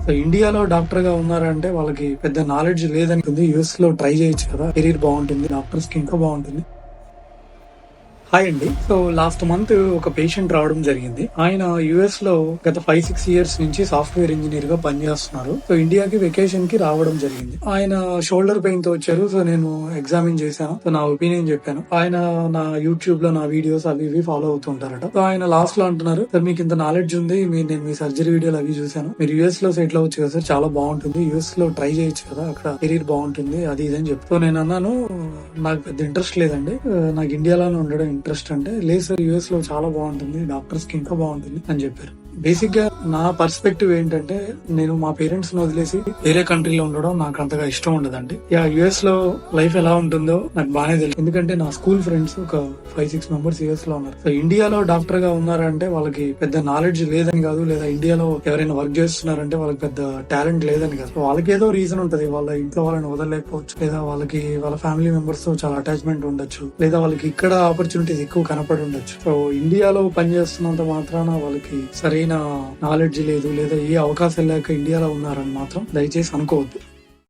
So ఇండియాలో doctor గా ఉన్నారంటే వాళ్ళకి పెద్ద నాలెడ్జ్ లేదనుకుంది. యూఎస్ లో ట్రై చేయొచ్చు కదా, కెరీర్ బాగుంటుంది, డాక్టర్స్ కి ఇంకా బాగుంటుంది. హాయ్ అండి. సో లాస్ట్ మంత్ ఒక పేషెంట్ రావడం జరిగింది. ఆయన యుఎస్ లో గత 5-6 ఇయర్స్ నుంచి సాఫ్ట్వేర్ ఇంజనీర్ గా పనిచేస్తున్నారు. సో ఇండియాకి వెకేషన్ కి రావడం జరిగింది. ఆయన షోల్డర్ పెయిన్ తో వచ్చారు. సో నేను ఎగ్జామిన్ చేశాను. సో నా ఒపీనియన్ చెప్పాను. ఆయన నా యూట్యూబ్ లో నా వీడియోస్ అవి ఇవి ఫాలో అవుతుంటారట. సో ఆయన లాస్ట్ లో అంటున్నారు, సార్ మీకు ఇంత నాలెడ్జ్ ఉంది, నేను మీ సర్జరీ వీడియోలు అవి చూశాను, మీరు యుఎస్ లో సెటిల్ అవ్వచ్చు కదా సార్, చాలా బాగుంటుంది, యుఎస్ లో ట్రై చేయొచ్చు కదా, అక్కడ కెరీర్ బాగుంటుంది, అది ఇది అని చెప్తూ నేను అన్నాను, నాకు పెద్ద ఇంట్రెస్ట్ లేదండి, నాకు ఇండియాలోనే ఉండడం ఇంట్రెస్ట్. అంటే లేదు సార్, యుఎస్ లో చాలా బాగుంటుంది, డాక్టర్స్ కి ఇంకా బాగుంటుంది అని చెప్పారు. బేసిక్ గా నా పర్స్పెక్టివ్ ఏంటంటే, నేను మా పేరెంట్స్ ని వదిలేసి వేరే కంట్రీలో ఉండడం నాకు అంతగా ఇష్టం ఉండదండి. యుఎస్ లో లైఫ్ ఎలా ఉంటుందో నాకు బాగానే తెలుసు. ఎందుకంటే నా స్కూల్ ఫ్రెండ్స్ ఒక 5-6 మెంబర్స్ యుఎస్ లో ఉన్నారు. సో ఇండియాలో డాక్టర్ గా ఉన్నారంటే వాళ్ళకి పెద్ద నాలెడ్జ్ లేదని కాదు, లేదా ఇండియాలో ఎవరైనా వర్క్ చేస్తున్నారంటే వాళ్ళకి పెద్ద టాలెంట్ లేదని కాదు. వాళ్ళకి ఏదో రీజన్ ఉంటది. వాళ్ళ ఇంట్లో వాళ్ళని వదలలేకపోవచ్చు, లేదా వాళ్ళకి వాళ్ళ ఫ్యామిలీ మెంబర్స్ తో చాలా అటాచ్మెంట్ ఉండొచ్చు, లేదా వాళ్ళకి ఇక్కడ ఆపర్చునిటీస్ ఎక్కువ కనపడి ఉండొచ్చు. సో ఇండియాలో పనిచేస్తున్నంత మాత్రాన వాళ్ళకి సరైన నాలెడ్జ్ లేదు, లేదా ఏ అవకాశం లేక ఇండియాలో ఉన్నారని మాత్రం దయచేసి అనుకోవద్దు.